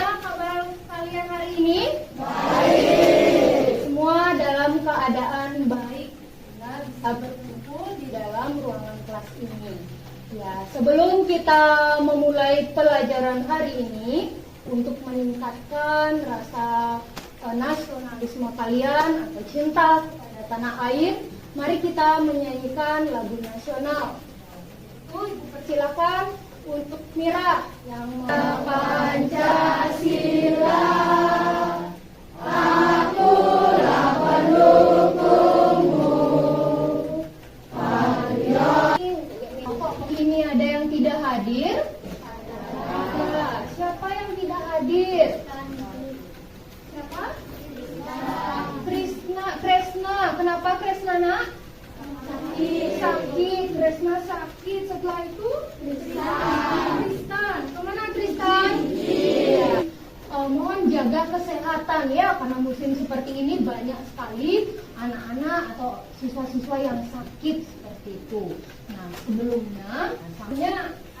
Bagaimana kabar kalian hari ini? Baik. Semua dalam keadaan baik sehingga bisa berkumpul di dalam ruangan kelas ini. Ya, sebelum kita memulai pelajaran hari ini, untuk meningkatkan rasa nasionalisme kalian atau cinta pada tanah air, mari kita menyanyikan lagu nasional. Ibu persilakan untuk Mira yang Pancasila. Akulah pendukungmu. Ini ada yang tidak hadir? Ada. Siapa yang tidak hadir? Siapa? Kresna. Kenapa Kresna, nak? Sakit. Kresna sakit. Setelah itu Tristan. Kemana Tristan? Mohon jaga kesehatan ya, karena musim seperti ini banyak sekali anak-anak atau siswa-siswa yang sakit seperti itu. Nah, sebelumnya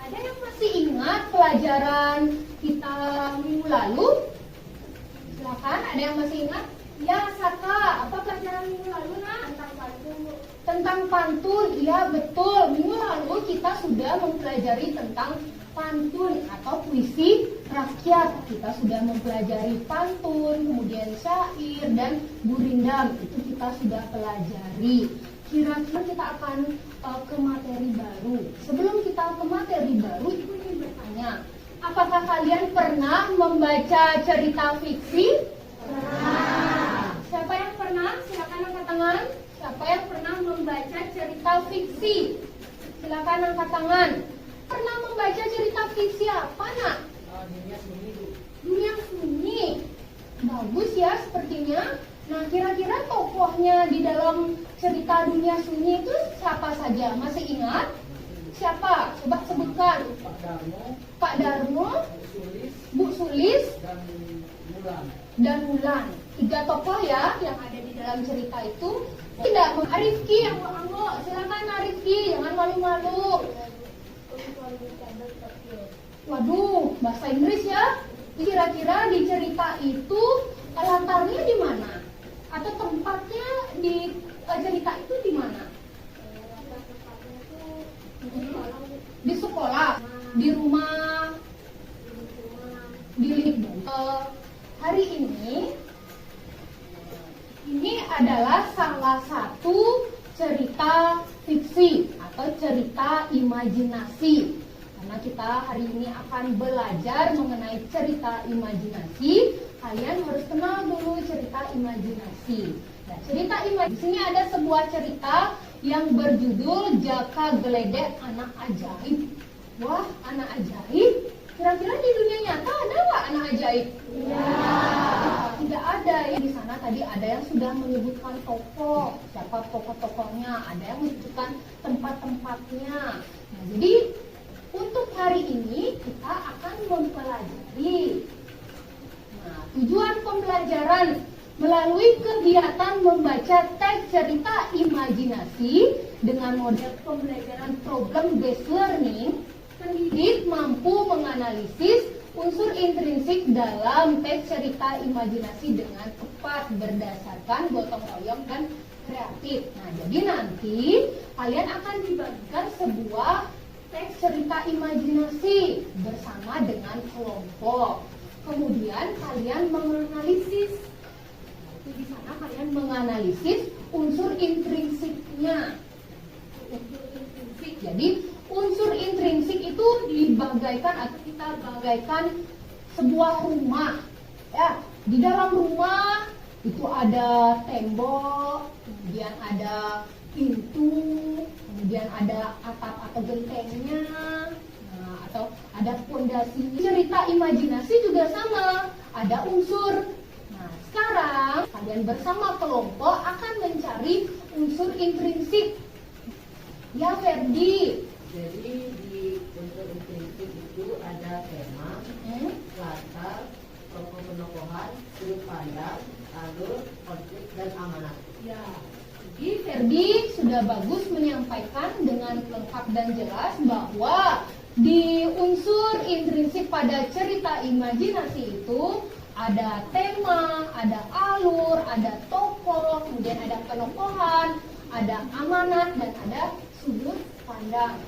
ada yang masih ingat pelajaran kita minggu lalu? Silakan, ada yang masih ingat? Ya, Saka, apa pelajaran minggu lalu, nak? Tentang pantun. Iya, betul. Minggu lalu kita sudah mempelajari tentang pantun atau puisi rakyat. Kita sudah mempelajari pantun, kemudian syair dan gurindam. Itu kita sudah pelajari. Kira-kira kita akan ke materi baru. Sebelum kita ke materi baru, Ibu ingin bertanya, apakah kalian pernah membaca cerita fiksi? Pernah. Siapa yang pernah? Silakan angkat tangan. Siapa yang pernah membaca cerita fiksi? Silakan angkat tangan. Pernah membaca cerita fiksi apa, nak? Dunia Sunyi. Dunia Sunyi. Bagus ya sepertinya. Nah, kira-kira tokohnya di dalam cerita Dunia Sunyi itu siapa saja? Masih ingat? Siapa? Coba sebutkan. Pak Darmo, Bu Sulis, dan Mulan. 3 tokoh ya yang ada di dalam cerita itu. Tidak, Arifki yang anggo. Silakan Arifki, jangan malu-malu. Waduh, bahasa Inggris ya. Kira-kira di cerita itu latarnya di mana? Atau tempatnya di cerita itu di mana? Di sekolah, di rumah, di hari ini adalah salah satu cerita fiksi atau cerita imajinasi. Karena kita hari ini akan belajar mengenai cerita imajinasi, kalian harus kenal dulu cerita imajinasi. Nah, cerita imajinasi, di sini ada sebuah cerita yang berjudul Jaka Geledek Anak Ajaib. Wah, anak ajaib? Kira-kira di dunia nyata ada nggak anak ajaib? Ya. Tidak ada ya. Di sana tadi ada yang sudah menyebutkan tokoh, siapa tokoh-tokohnya, ada yang menyebutkan tempat-tempatnya. Nah, jadi untuk hari ini kita akan mempelajari. Nah, tujuan pembelajaran melalui kegiatan membaca teks cerita imajinasi dengan model pembelajaran problem based learning, pendidik mampu menganalisis unsur intrinsik dalam teks cerita imajinasi dengan tepat berdasarkan gotong royong dan kreatif. Nah, jadi nanti kalian akan dibagikan sebuah teks cerita imajinasi bersama dengan kelompok. Kemudian kalian menganalisis. Di sana kalian menganalisis unsur intrinsiknya. Unsur intrinsik. Jadi unsur intrinsik itu dibagaikan atau kita bagaikan sebuah rumah. Ya, di dalam rumah itu ada tembok, kemudian ada pintu, kemudian ada atap atau gentengnya, nah, atau ada fondasi. Cerita imajinasi juga sama, ada unsur. Nah, sekarang kalian bersama kelompok akan mencari unsur intrinsik. Ya, Ferdi. Jadi di unsur intrinsik itu ada tema, latar, tokoh penokohan, sudut pandang, alur, konflik, dan amanat. Ya. Jadi Ferdi sudah bagus menyampaikan dengan lengkap dan jelas bahwa Di unsur intrinsik pada cerita imajinasi itu ada tema, ada alur, ada tokoh, kemudian ada penokohan, ada amanat, dan ada sudut pandang.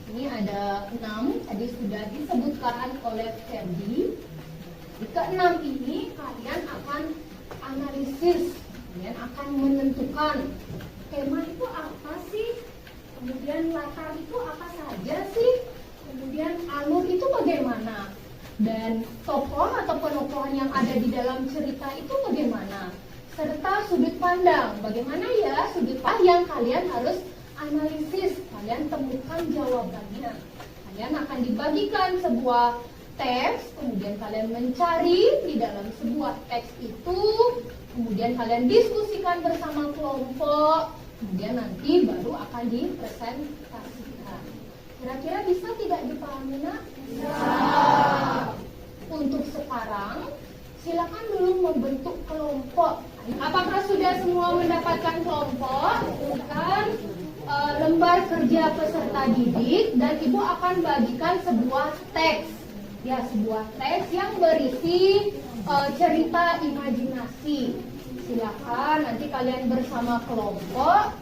Ini ada 6, tadi sudah disebutkan oleh Ferdi. Di ke-6 ini kalian akan analisis, kalian akan menentukan tema itu apa sih, kemudian latar itu apa saja sih, kemudian alur itu bagaimana, dan tokoh atau penokohan yang ada di dalam cerita itu bagaimana, serta sudut pandang. Bagaimana ya sudut pandang yang kalian harus analisis, kalian temukan jawabannya. Kalian akan dibagikan sebuah teks, kemudian kalian mencari di dalam sebuah teks itu, kemudian kalian diskusikan bersama kelompok, kemudian nanti baru akan dipresentasikan. Kira-kira bisa tidak dipahami, Nak? Bisa. Untuk sekarang, silakan dulu membentuk kelompok. Apakah sudah semua mendapatkan kelompok? Bukan. Lembar kerja peserta didik, dan Ibu akan bagikan sebuah teks. Ya, sebuah teks yang berisi cerita imajinasi. Silakan nanti kalian bersama kelompok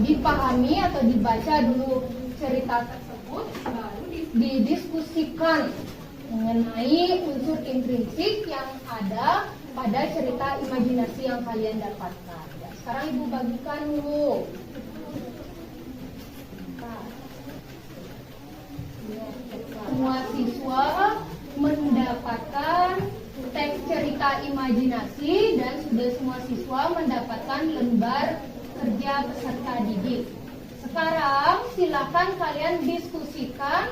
dipahami atau dibaca dulu cerita tersebut, baru didiskusikan mengenai unsur intrinsik yang ada pada cerita imajinasi yang kalian dapatkan. Ya, sekarang Ibu bagikan dulu. Semua siswa mendapatkan teks cerita imajinasi dan sudah semua siswa mendapatkan lembar kerja peserta didik. Sekarang silakan kalian diskusikan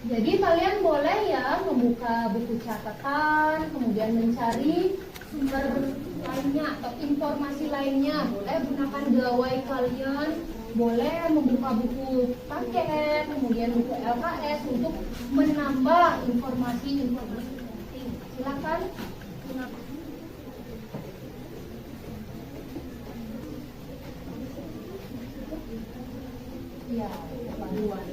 Jadi kalian boleh ya membuka buku catatan, kemudian mencari sumber lainnya atau informasi lainnya. Boleh gunakan gawai kalian, boleh membuka buku paket, kemudian buku LKS untuk menambah informasi-informasi penting. Silakan. Ya, panduan.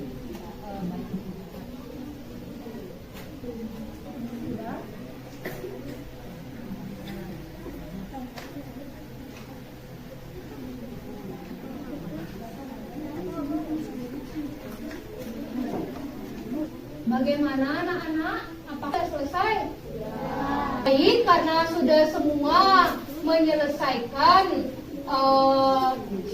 Bagaimana anak-anak? Apakah selesai? Ya. Baik, karena sudah semua menyelesaikan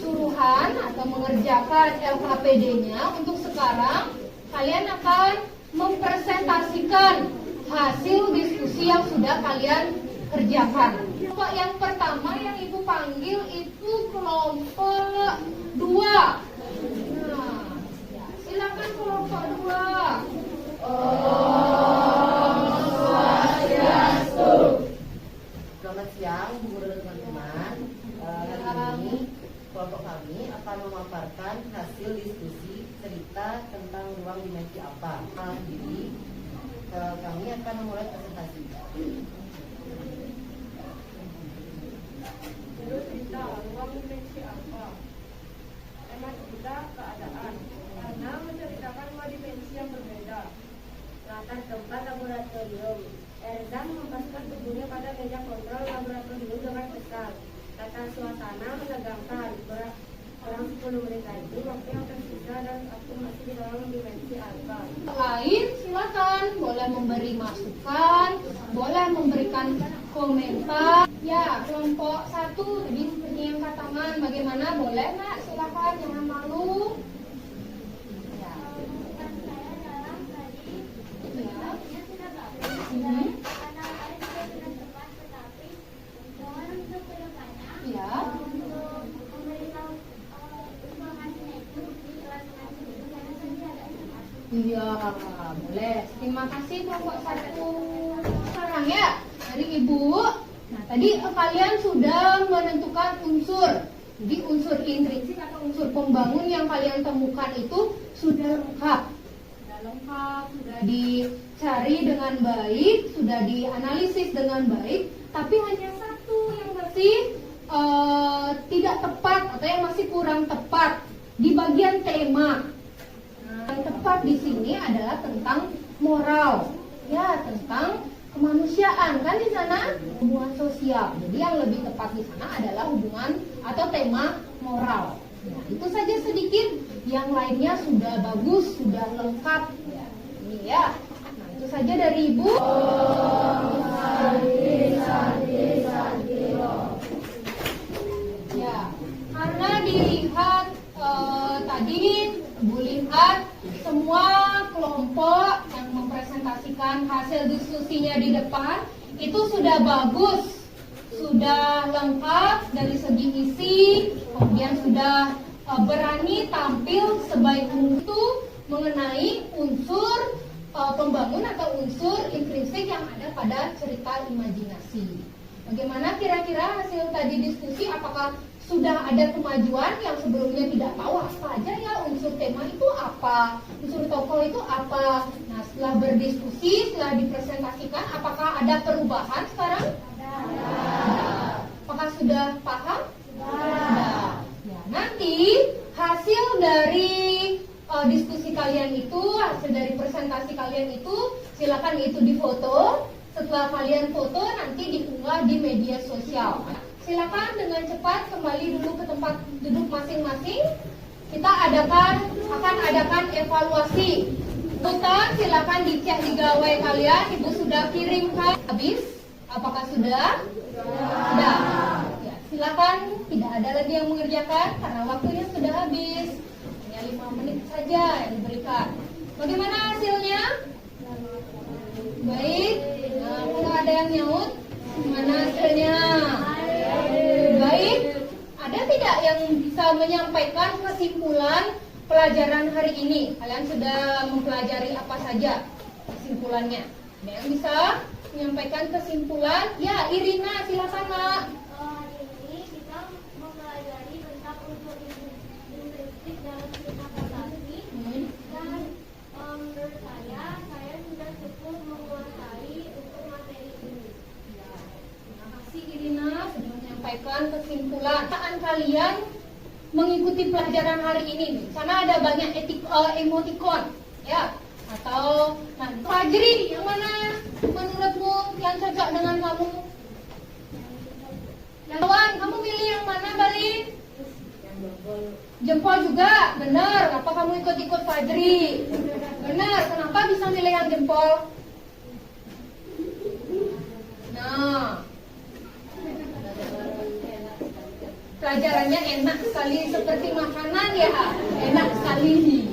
suruhan atau mengerjakan LKPD-nya, untuk sekarang kalian akan mempresentasikan hasil diskusi yang sudah kalian kerjakan. Kelompok yang pertama yang Ibu panggil itu kelompok 2. Nah, silakan kelompok 2. Selamat siang, Bu Guru dan teman-teman. Hari ini kelompok kami akan memaparkan hasil diskusi cerita tentang ruang dimensi apa. Jadi kami akan memulai presentasi. Cerita ruang dimensi apa? Tema cerita keadaan, karena menceritakan dua dimensi yang berbeda. Latar tempat laboratorium. Erzam melepaskan tubuhnya pada meja kontrol laboratorium dengan besar. Tata suasana menegangkan. Kurang 10 menit lagi waktu yang tersisa dan aku masih di dalam dimensi alfa. Lain silakan, boleh memberi masukan, boleh memberikan komentar. Ya, kelompok 1 tadi seperti yang katakan, bagaimana? Boleh Nak? Silakan, jangan malu. Ya. Ya. Iya, Boleh. Terima kasih kelompok 1. Sekarang ya dari Ibu. Nah, tadi kalian sudah menentukan unsur. Jadi unsur intrinsik atau unsur pembangun yang kalian temukan itu sudah lengkap. Sudah lengkap, sudah dicari dengan baik, sudah dianalisis dengan baik, tapi hanya satu yang masih tidak tepat atau yang masih kurang tepat di bagian tema. Nah, yang tepat di sini adalah tentang moral, ya, tentang kemanusiaan kan di sana, hubungan sosial. Jadi yang lebih tepat di sana adalah hubungan atau tema moral. Nah, itu saja sedikit, yang lainnya sudah bagus, sudah lengkap. Ya, ini ya. Nah, itu saja dari Ibu. Ya, karena dilihat tadi Ibu lihat semua kelompok yang mempresentasikan hasil diskusinya di depan itu sudah bagus, sudah lengkap dari segi isi, kemudian sudah berani tampil sebaik itu mengenai unsur pembangun atau unsur intrinsik yang ada pada cerita imajinasi. Bagaimana kira-kira hasil tadi diskusi? Apakah sudah ada kemajuan yang sebelumnya tidak tahu apa aja ya unsur tema itu apa, unsur tokoh itu apa? Nah, setelah berdiskusi, setelah dipresentasikan, apakah ada perubahan sekarang? Ada. Apakah sudah paham? Sudah. Ya, nanti hasil dari diskusi kalian itu, hasil dari presentasi kalian itu, silakan itu difoto. Setelah kalian foto, nanti diunggah di media sosial. Silakan dengan cepat kembali dulu ke tempat duduk masing-masing. Kita akan adakan evaluasi. Bukan, silakan dicek di gawai kalian. Ibu sudah kirimkan habis. Apakah sudah? Sudah. Ya, silakan. Tidak ada lagi yang mengerjakan karena waktunya sudah habis. Hanya 5 menit saja yang diberikan. Bagaimana hasilnya? Baik. Nah, kalau ada yang nyaut, mana hasilnya? Baik. Ada tidak yang bisa menyampaikan kesimpulan pelajaran hari ini? Kalian sudah mempelajari apa saja kesimpulannya? Ada yang bisa menyampaikan kesimpulan? Ya, Irina, silakan, Nak. Hari ini kita mempelajari tentang unsur intrinsik dalam cerita fantasi dan menurut saya sudah cukup menguasai untuk materi ini. Terima kasih Irina sudah menyampaikan kesimpulan. Kalian mengikuti pelajaran hari ini nih. Sana ada banyak emoticon, ya. Atau Fajri, yang mana menurutmu yang cocok dengan kamu? Yang kawan, kamu pilih yang mana, Balik? Jempol juga, benar. Apa kamu ikut-ikut Fajri? Benar. Kenapa bisa milih yang jempol? Nah, pelajarannya enak sekali seperti makanan ya, enak sekali.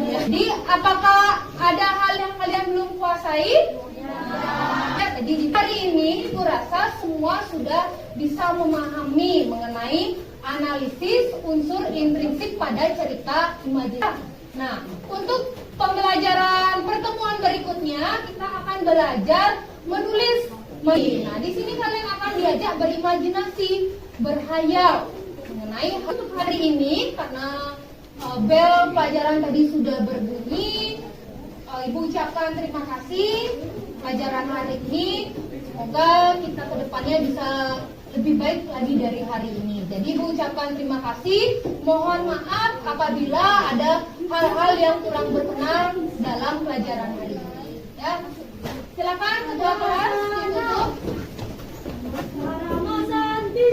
Jadi, apakah ada hal yang kalian belum kuasai? Ya, jadi di hari ini, Ibu rasa semua sudah bisa memahami mengenai analisis unsur intrinsik pada cerita imajinasi. Nah, untuk pembelajaran pertemuan berikutnya kita akan belajar menulis. Nah, di sini kalian akan diajak berimajinasi, berhayal mengenai hari ini karena bel pelajaran tadi sudah berbunyi. Ibu ucapkan terima kasih pelajaran hari ini. Semoga kita ke depannya bisa lebih baik lagi dari hari ini. Jadi Ibu ucapkan terima kasih. Mohon maaf apabila ada hal-hal yang kurang berkenan dalam pelajaran hari ini. Ya, silakan ketua kelas ditutup. Para Santi.